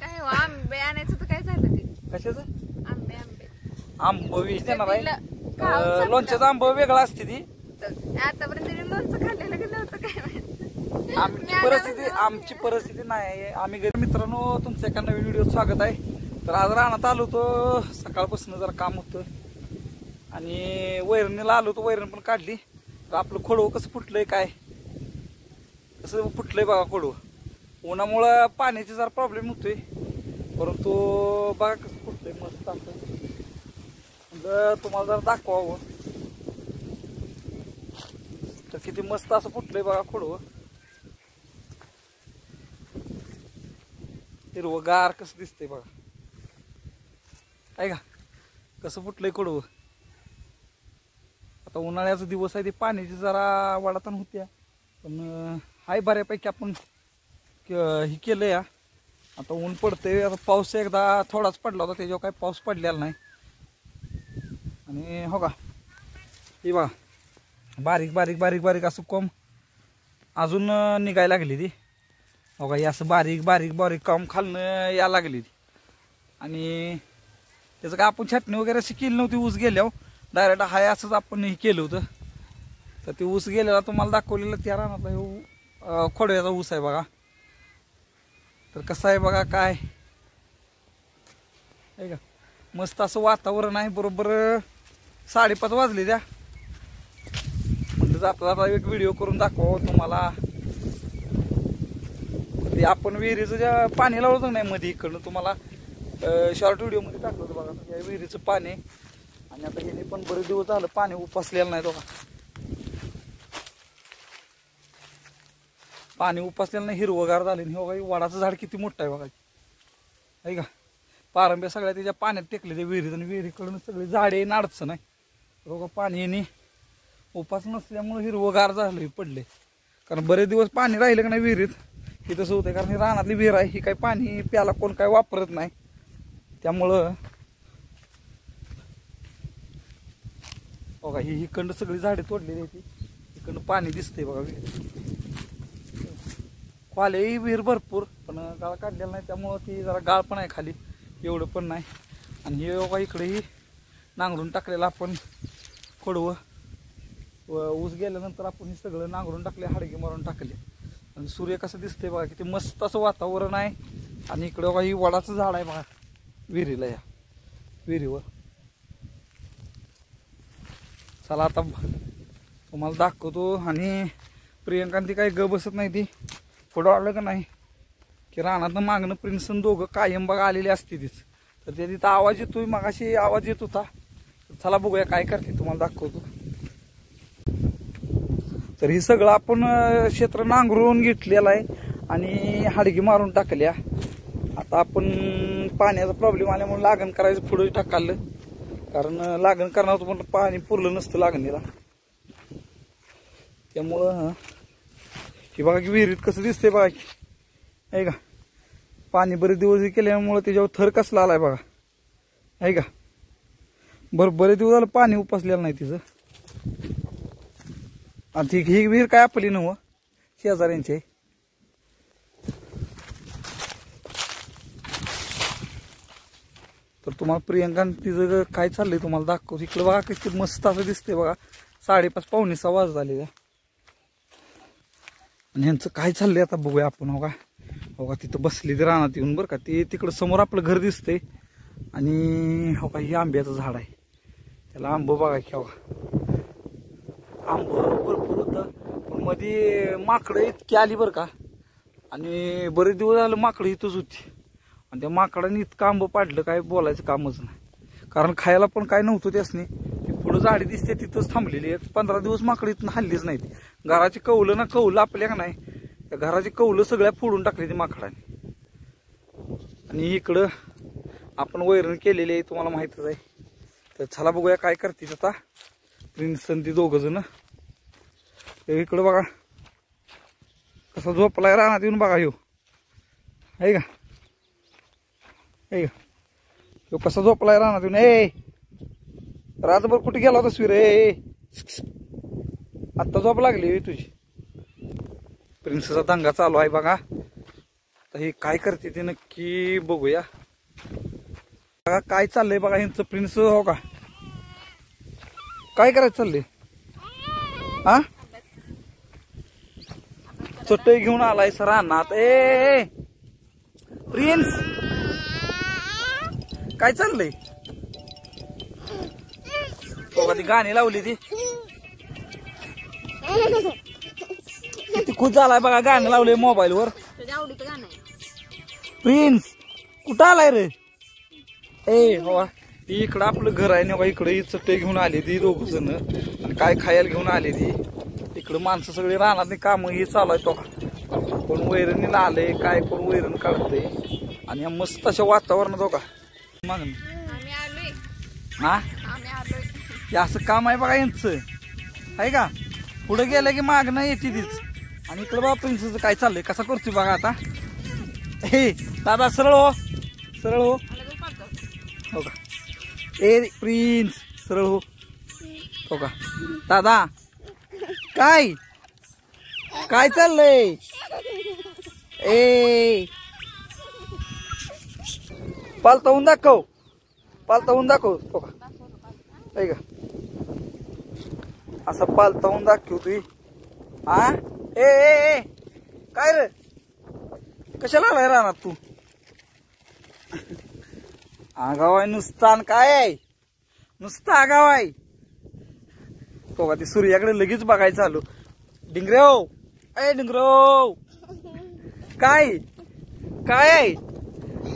काय हो, आंबे आणायचं तर काय झालं ते? कशाचं आंबे आंबे आंब वीज देणार आहे. खाऊन संपलं. लोणच्याचं आंब वेगळा असते ती. आतापर्यंत तिने लोणचं खाल्लेलं की नव्हतं काय माहित. आमची परिस्थिती नाही आहे. आम्ही घरी मित्रांनो तुमचं एका नवीन व्हिडिओ स्वागत आहे. तर आज रानात आलो होतो, सकाळपासून जरा काम होतं आणि वैरणीला आलो होतो, वैरण पण काढली. तर आपलं खोडवं कसं फुटलंय, काय कसं फुटलंय बघा खोडवं. उन्हामुळं पाण्याची जरा प्रॉब्लेम होतोय, परंतु बघा कसं फुटलंय मस्त असं. तुम्हाला जरा दाखवावं तर किती मस्त असं फुटलंय बघा खोडवं. हिरवगार कसं दिसतंय बघा, आहे का कसं फुटलंय खोडवं. आता उन्हाळ्याचा दिवस आहे, ते पाण्याची जरा वाढताना होत्या, पण हाय बऱ्यापैकी आपण हे केलं या. आता ऊन पडतंय, आता पाऊस एकदा थोडाच पडला होता, त्याच्यावर काही पाऊस पडलेला नाही. आणि हो का हे बघा बारीक बारीक बारीक बारीक असं कोंब अजून निघायला लागली ती. हो का हे असं बारीक बारीक बारीक कोंब खालनं यायला लागली ती. आणि त्याचं काय आपण छाटणी वगैरे अशी केली नव्हती. ऊस गेल्यावर डायरेक्ट हाय असंच आपण हे केलं होतं. तर ते ऊस गेलेला तुम्हाला दाखवलेलं त्या रानातला हे खोडव्याचा ऊस आहे बघा. तर कसं आहे बघा, काय आहे का मस्त असं वातावरण आहे. बरोबर 5:30 वाजले त्या. म्हणजे जाता जाता एक व्हिडिओ करून दाखवावं तुम्हाला. ते आपण विहिरीचं ज्या पाणी लावलं होतं नाही मध्ये, इकडनं तुम्हाला शॉर्ट व्हिडिओ मध्ये टाकलं होतं बघा. या विहिरीचं पाणी आणि आता हे पण बरेच दिवस झालं पाणी उपसलेलं नाही. बघा पाणी उपसलेलं नाही, हिरवगार झाले. हे बघा वडाचं झाड किती मोठं आहे बघा, आहे का. पारंब्या सगळ्या त्याच्या पाण्यात टेकले त्या विहिरीत, आणि विहिरीकडून सगळे झाडे नाडचं नाही. बघा पाणी येणे उपास नसल्यामुळे हिरवगार झालं पडले. कारण बरेच दिवस पाणी राहिलं का नाही विहिरीत, हे तसं होतं. कारण ही रानातली विहीर आहे, ही काही पाणी प्याला कोण काय वापरत नाही. त्यामुळं बघा ही इकडं सगळी झाडे तोडलेली आहे. इकडं पाणी दिसतंय बघा विहीर. खाली विहीर भरपूर, पण गाळ काढलेला नाही, त्यामुळं ती जरा गाळ पण आहे खाली, एवढं पण नाही. आणि हे बघा इकडेही नांगरून टाकलेलं आपण खोडवं. ऊस गेल्यानंतर आपण हे सगळं नांगरून टाकले, हाडगे मारून टाकले. आणि सूर्य कसं दिसतंय बघा, किती मस्त असं वातावरण आहे. आणि इकडे बघा ही वडाचं झाड आहे बघा विहिरीला, या विहिरीवर. चला आता तुम्हाला दाखवतो. आणि प्रियंका ती काही ग बसत नाही, ती पुढं आलं का नाही की रानातनं मागणं प्रिन्सन दोघं कायम बघा आलेली असते तीच. तर ते तिथं आवाज येतोय, मगाशी आवाज येत होता. चला बघूया काय करते, तुम्हाला दाखवतो. तर हे सगळं आपण क्षेत्र नांगरून घेतलेलं आहे आणि हाडगी मारून टाकल्या. आता आपण पाण्याचा प्रॉब्लेम आल्यामुळे लागण करायचं पुढे टाकलं, कारण लागण करणार होतं पण पाणी पुरलं नसतं लागणीला. त्यामुळं हे बघा की विहिरीत कसं दिसतंय बघा की, आहे का. पाणी बरेच दिवस केल्यामुळे त्याच्यावर थर कसला आलाय बघा, आहे का. बरेच दिवस झालं पाणी उपसलेलं नाही तिचं. आणि ही विहीर काय आपली नव्ह, शेजाऱ्यांची आहे. तर तुम्हाला प्रियंका तिचं काय चाललंय तुम्हाला दाखवतो. इकडे बघा किती मस्त असं दिसतंय बघा. 5:30 पावणे 6 वाजत झाले. आणि ह्यांचं काय चाललंय आता बघूया आपण. हो का तिथं बसली ते रानात येऊन बरं का. ते तिकडं समोर आपलं घर दिसतंय. आणि हो का हे आंब्याचं झाड आहे, त्याला आंब बघा की. हो आंब भरपूर होतं, पण मध्ये माकडं इतकी आली बरं का. आणि बरेच दिवस झालं माकडं इथंच होती. आणि त्या माकडाने इतकं आंब पाडलं काय बोलायचं कामच नाही. कारण खायला पण काय नव्हतं त्यासनी. ती पुढं झाडी दिसते तिथंच थांबलेली आहेत. 15 दिवस माकडं इथून हल्लीच नाहीत. घराची कौलं ना कौलं आपल्या का नाही, त्या घराची कौलं सगळ्या फोडून टाकली ती माकडाने. आणि इकडं आपण वैरण केलेली आहे, तुम्हाला माहितच आहे. तर चला बघूया काय करतील आता प्रिन्सन ती दोघं जण. इकडं बघा कसा झोपलाय रानात येऊन बघा. ह्यो आहे का, आहे का, ह्यो कसा झोपलाय रानात येऊन. रातभर कुठे गेला होता स्वीर. आत्ता झोप लागली तुझी. प्रिन्सचा दंगा चालू आहे बघा. तर हे काय करते ते नक्की बघूया. बघा काय चाललंय बघा ह्यांचं प्रिन्स. हो का काय करायचं चाललंय? हा चटई घेऊन आलाय सर रानात. ए प्रिन्स काय चाललंय? बघा ती गाणी लावली ती किती खुश झालाय बघा. गाणं लावलंय मोबाईल वर. तुझ्या आवडीचं गाणं आहे. प्रिन्स कुठं आलाय रे? ए हो ती इकडं आपलं घर आहे ना इकडे ही चटई घेऊन आली ती दोघ जण आणि काय खायला घेऊन आली ती. इकडं माणसं सगळे राहणार काम हे चालू आहे. तो कोण वैरणीला आले काय कोण वैरण काढते आणि या मस्त अशा वातावरणात. हो का मग आम्ही आलोय. हा आम्ही आलोय. हे असं काम आहे बघा यांचं आहे का. पुढे गेलं की मागणं येते तीच. आणि इकडं बघा प्रिन्सचं काय चाललंय कसं करतोय बघा आता. हे दादा सरळ हो सरळ हो. हो का ए प्रिन्स सरळ हो. हो का दादा काय काय चाललंय? ए पालतावून दाखव पालतावून दाखव. हो का का असं पालतावून दाखव तू. हा ए ए काय रे कशाला आलाय राहणार तू? आगाव आहे नुसतान काय आहे नुसतं आगाव आहे. तो का ती सूर्याकडे लगेच बघायचं आलो. डिंगरेव ए डिंगरेव काय काय आहे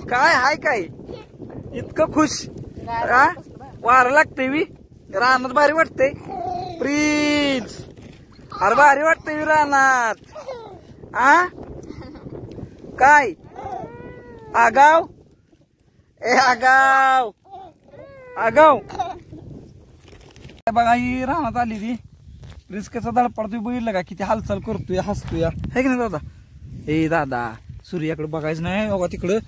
काय हाय काय इतकं खुश? वारं लागतंय मी रानात भारी वाटतंय. प्रिन्स अरे भारी वाटतंय मी रानात. आ काय आगाव ए आगाव आगाव. बघा ही रानात आली ती प्रिन्स कसा धडपडतोय बघितलं का किती हालचाल करतोय हसतोय है की नाही दादा? ए दादा सूर्याकडे बघायचं नाही. बघा तिकडं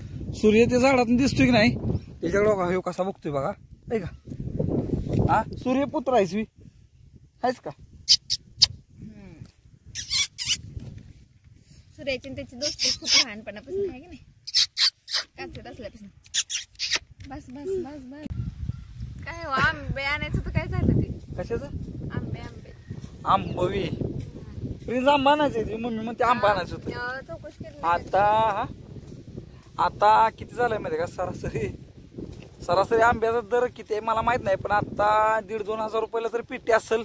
सूर्य त्या झाडातून दिसतोय की नाही त्याच्याकडे बघा हे कसा बघतोय बघा आहे का. हा सूर्यपुत्र आहेस मी आहेस का? सूर्याची त्याची दोस्ती खूप लहानपणापासून आहे की नाही. काचत असल्यापासून. बस बस बस बस. काय हो आंबे आणायचं तर काय झालं ते? कशाचं? आंबे आंबे आंबवी प्रिन्स आंबा आणायचं मम्मी म्हणते आंबा आणायचं होतं. चौकशी केली आता आता किती झालंय माहिती का सरासरी सरासरी आंब्याचा दर किती आहे मला माहित नाही पण आता 1,500-2 हजार रुपयाला तर पेटी असेल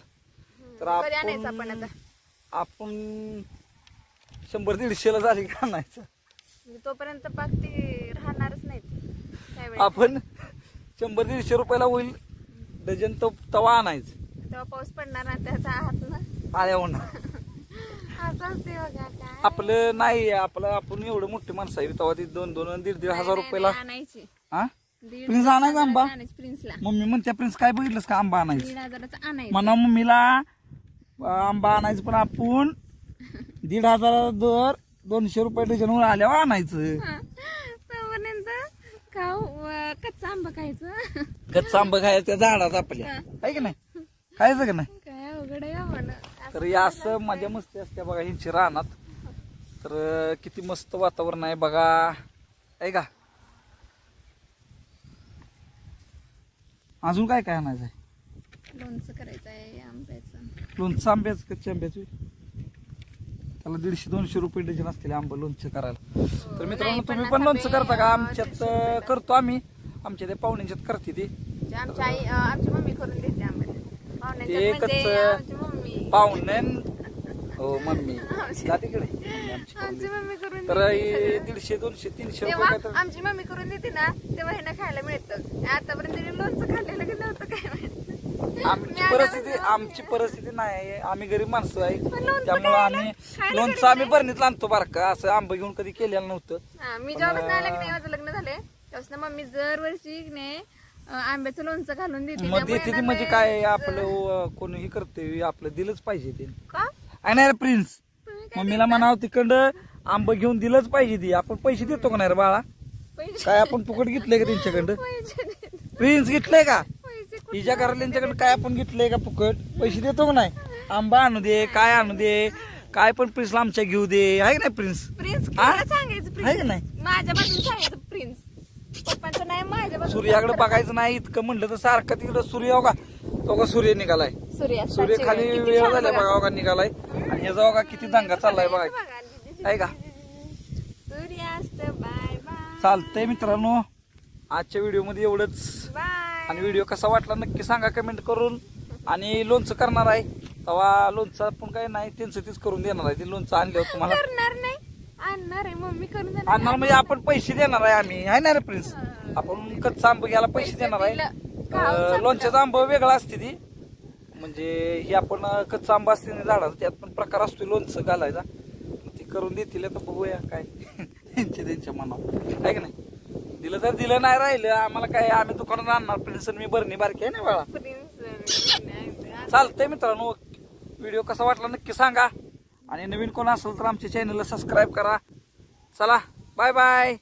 तर आपण आपण 100-150 ला झाली का आणायचं. तोपर्यंत पाक ती राहणारच नाही. आपण 100-150 रुपयाला होईल डझन तवा आणायचं. तेव्हा पाऊस पडणार ना त्याचा हात ना आल्या होणार. आपलं नाही आपलं आपण एवढं मोठी माणसं आहे तेव्हा ती 2-1.5 हजार रुपयाला आणायची. हा प्रिन्स आणायचा आंबा. प्रिन्सला मम्मी म्हणते प्रिन्स काय बघितलंस का आंबा आणायचं 1,500 आणायचं म्हणा मम्मीला आंबा आणायचं पण आपण 1,500 दर 200 रुपये डझनवर आल्यावर आणायचं. तोपर्यंत खाऊ कच्चा आंबा खायचं. कच्चा आंबा खायचं त्या झाडात आपल्या आहे की नाही खायचं का नाही. काय अवघड आहे. तर या असं मजा मस्ती असते बघा ह्यांची रानात. तर किती मस्त वातावरण आहे बघा आहे का. अजून काय काय आणायचं आहे? लोणचं करायचं आहे आंब्याचं. लोणचं आंब्याचं कच्च्या आंब्याचं त्याला 150-200 रुपये डझन असतील आंबा लोणचं करायला. तर मित्रांनो तुम्ही पण लोणचं करता का? आमच्यात करतो आम्ही. आमच्या त्या पाहुण्यांच्यात करते ती. आमची मम्मी करून देते आंबे. ते कच्चं पाहुणे हो मम्मी जा तिकडे. आमची मम्मी करून तर 150-200-300 रुपये आमची मम्मी करून देते ना तेव्हा ह्यांना खायला मिळतं. आतापर्यंत लोणचं खाल्लेलं गेलं होतं काय माहिती. आमची परिस्थिती नाही आम्ही गरीब माणसं आहे त्यामुळे आम्ही लोणचं आम्ही बरणीत आणतो बरं का. असं आंबा घेऊन कधी केलेलं नव्हतं. मी जेव्हा नाही आलं की नाही माझं लग्न झालंय तेव्हा मम्मी दरवर्षी नाही आंब्याचं लोणचं घालून देते. मग देते ती म्हणजे काय आपलं कोणीही करते आपलं दिलंच पाहिजे ते का नाही प्रिन्स. मम्मीला म्हणावं तिकडं आंबा घेऊन दिलंच पाहिजे ती. आपण पैसे देतो का नाही रे बाळा? काय आपण फुकट घेतलंय का त्यांच्याकडं? प्रिन्स घेतलंय का हिच्या घरातल्यांच्याकडे? काय आपण घेतलंय का फुकट? पैसे देतो का नाही? आंबा आणू दे काय आणू दे काय पण प्रिन्सला आमच्या घेऊ दे आहे की नाही प्रिन्स? प्रिन्स सांगायचं आहे का नाही? माझ्या बाजून सांगायचं प्रिन्स, पप्पांचं नाही माझ्या बाजून. सूर्याकडे बघायचं नाही इतकं म्हणलं तर सारखं तिकडं सूर्य हो का, तो का सूर्य निघालाय, सूर्य खाली वेळ झालाय बघा हो का निघालाय. आणि ह्याचा हो का किती दंगा चाललाय बघा, आहे का? सूर्यास्त. Bye bye. चालतंय मित्रांनो, आजच्या व्हिडिओ मध्ये एवढंच. बाय. आणि व्हिडिओ कसा वाटला नक्की सांगा कमेंट करून. आणि लोणचं करणार आहे तेव्हा लोणचं पण काय नाही, त्यांचं तीच करून देणार आहे. ते लोणचं आणल्यावर तुम्हाला करणार नाही, आणणार आहे मम्मी करून देणार. आणणार म्हणजे आपण पैसे देणार आहे आम्ही, आहे ना रे प्रिन्स? आपण कच्चा आंब घ्यायला पैसे देणार आहे. लोणच्याचा आंब वेगळा असते ती, म्हणजे ही आपण कच्चा आंबा असते ना झाडाचा, त्यात पण प्रकार असतो लोणचं घालायचा. ती करून देतील आता, बघूया काय त्यांच्या मनावर, आहे का नाही? दिलं तर दिलं, नाही राहिलं आम्हाला काय, आम्ही दुकानात आणणार. प्रिन्स मी बरणी बारकी आहे ना बाळा. चालतंय मित्रांनो, व्हिडिओ कसा वाटला नक्की सांगा. आणि नवीन कोण असेल तर आमच्या चॅनलला सबस्क्राईब करा. चला बाय बाय.